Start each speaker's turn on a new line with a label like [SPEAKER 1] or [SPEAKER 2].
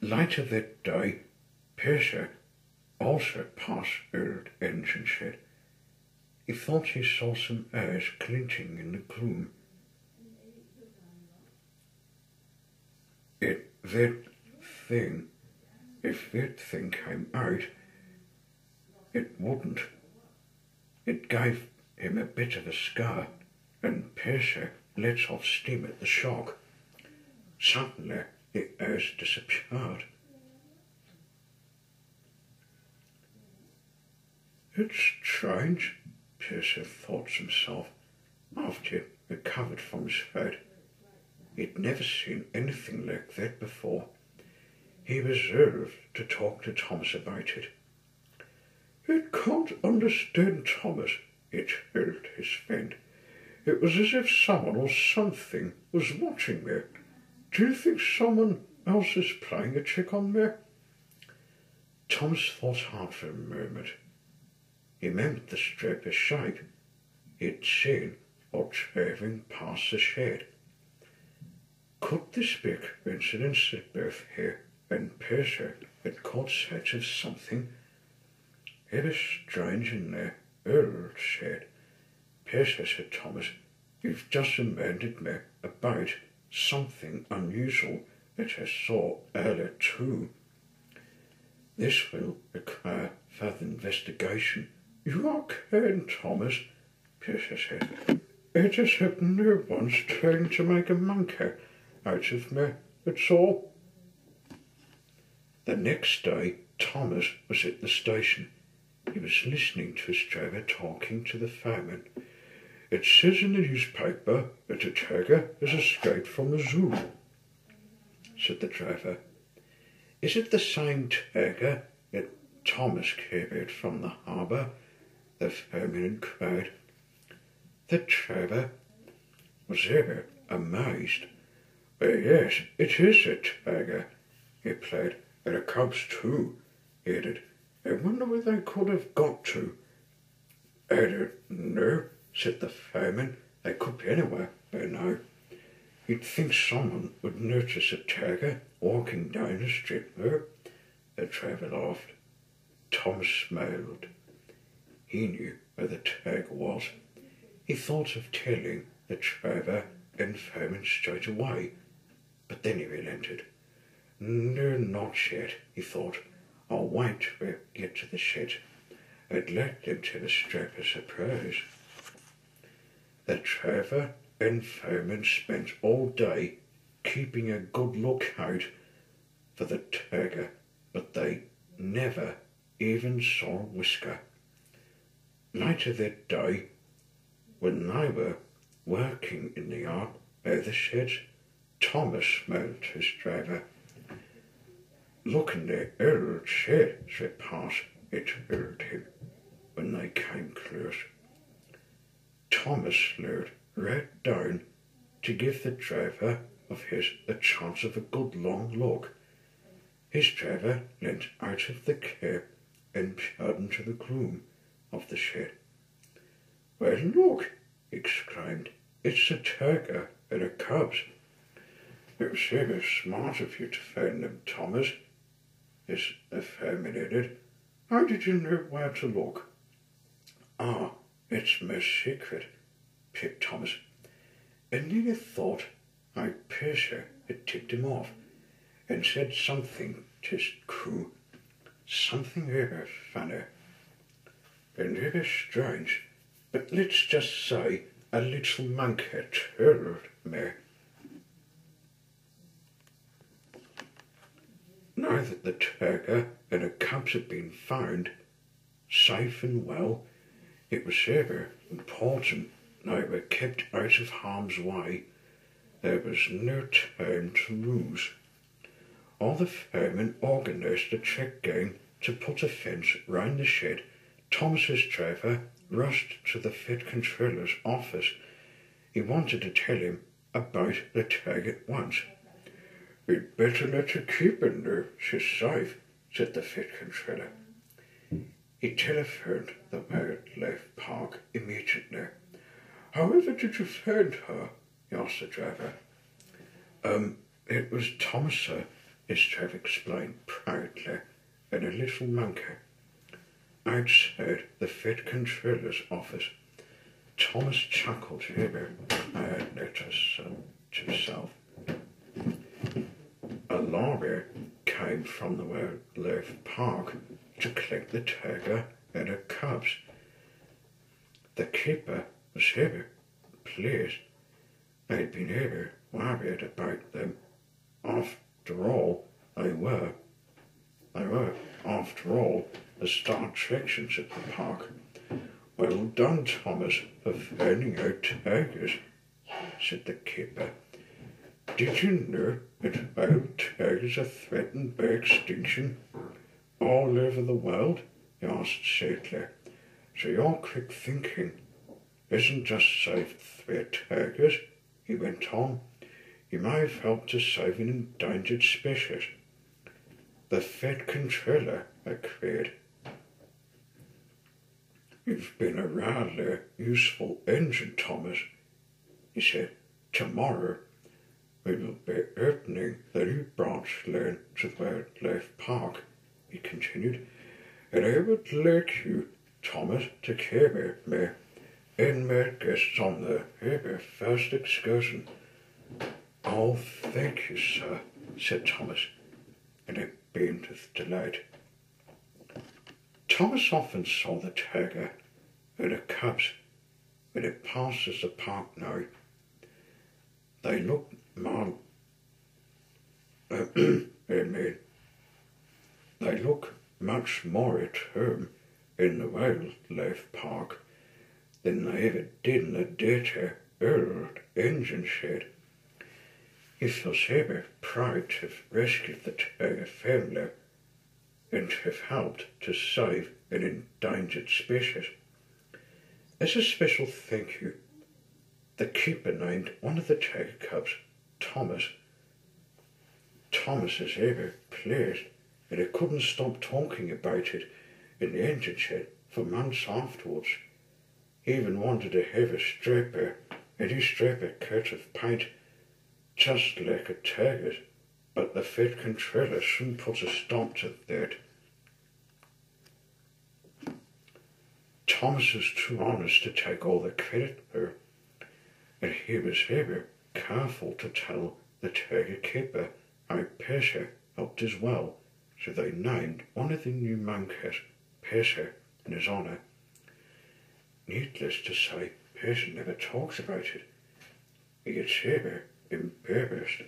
[SPEAKER 1] Later that day, Percy also passed old engine shed. He thought he saw some eyes glinting in the gloom. If that thing came out, it wouldn't. It gave him a bit of a scar, and Percy let off steam at the shock. Suddenly, the eyes disappeared. It's strange, Percy thought to himself, after he recovered from his fright. He'd never seen anything like that before. He resolved to talk to Thomas about it. "I can't understand Thomas," he told his friend. "It was as if someone or something was watching me. Do you think someone else is playing a trick on me?" Thomas thought hard for a moment. He remembered the striped shape he'd seen while travelling past the shed. Could this be a coincidence that both he and Percy had caught sight of something? It was strange in their old shed. "Percy," said Thomas, "you've just reminded me about something unusual that I saw earlier too. This will require further investigation." "You are kind, Thomas," Percy said. "I just hope no one's trying to make a monkey out of me, that's all." The next day, Thomas was at the station. He was listening to his driver talking to the fireman. "It says in the newspaper that a tiger has escaped from the zoo," said the driver. "Is it the same tiger that Thomas carried from the harbour?" the fireman inquired. The driver was very amazed. "Yes, it is a tiger," he replied. "And the cubs too," he added. "I wonder where they could have got to." "I don't know," said the fireman. "They could be anywhere by now. You'd think someone would notice a tiger walking down the street though." The driver laughed. Tom smiled. He knew where the tiger was. He thought of telling the driver and fireman straight away, but then he relented. "No, not yet," he thought. "I'll wait till we get to the shed. I'd like them to have a strap a surprise." The driver and fireman spent all day keeping a good lookout for the tiger, but they never even saw a whisker. Later that day, when they were working in the yard by the sheds, Thomas smiled to his driver. "Look in the old shed," said Pat. It told him when they came close. Thomas slowed right down to give the driver of his a chance of a good long look. His driver leant out of the cab and peered into the gloom of the shed. "Well, look," he exclaimed. "It's a tiger and a cubs." "It was very smart of you to find them, Thomas," the fireman added. "How did you know where to look?" "Ah, it's my secret," picked Thomas. And then he thought how Percy had tipped him off and said something just cool, something very funny and very strange, but let's just say a little monkey told me. Now that the tiger and the cubs had been found, safe and well, it was very important they were kept out of harm's way. There was no time to lose. All the firemen organised a check game to put a fence round the shed. Thomas's driver rushed to the Fed controller's office. He wanted to tell him about the tag at once. "We'd better let her keep in there, she's safe," said the Fed controller. He telephoned the wildlife park immediately. "However did you find her?" he asked the driver. It was Thomas, sir," s10 explained proudly in a little monkey. Outside the Fed Controller's office, Thomas chuckled here quietly to himself. A lorry came from the wildlife park to collect the tiger and her cubs. The keeper was here, pleased. They'd been here worried about them. After all, they were, after all, the star attractions at the park. Well done, Thomas, for finding out tigers, said the keeper. Did you know that wild tigers are threatened by extinction all over the world? He asked sadly. So your quick thinking isn't just saved 3 tigers, he went on. You may have helped to save an endangered species. The Fed Controller agreed. You've been a rather useful engine, Thomas, he said. Tomorrow we will be opening the new branch line to the wildlife park, he continued, and I would like you, Thomas, to carry me and my guests on the very first excursion. Oh, thank you, sir, said Thomas, and he beamed with delight. Thomas often saw the tiger and the cubs when it passes the park now. They look they look much more at home in the wildlife park than they ever did in the dirty old engine shed. He feels very proud to have rescued the tiger family and to have helped to save an endangered species. As a special thank you, the keeper named one of the tiger cubs Thomas. Thomas is ever pleased, and he couldn't stop talking about it in the engine shed for months afterwards. He even wanted to have a stripper, and he strip a coat of paint just like a tiger's, but the Fed Controller soon put a stop to that. Thomas was too honest to take all the credit though, and he was very careful to tell the tiger keeper how Pesha helped as well, so they named one of the new monkeys Pesha in his honour. Needless to say, Pesha never talks about it. He gets very embarrassed.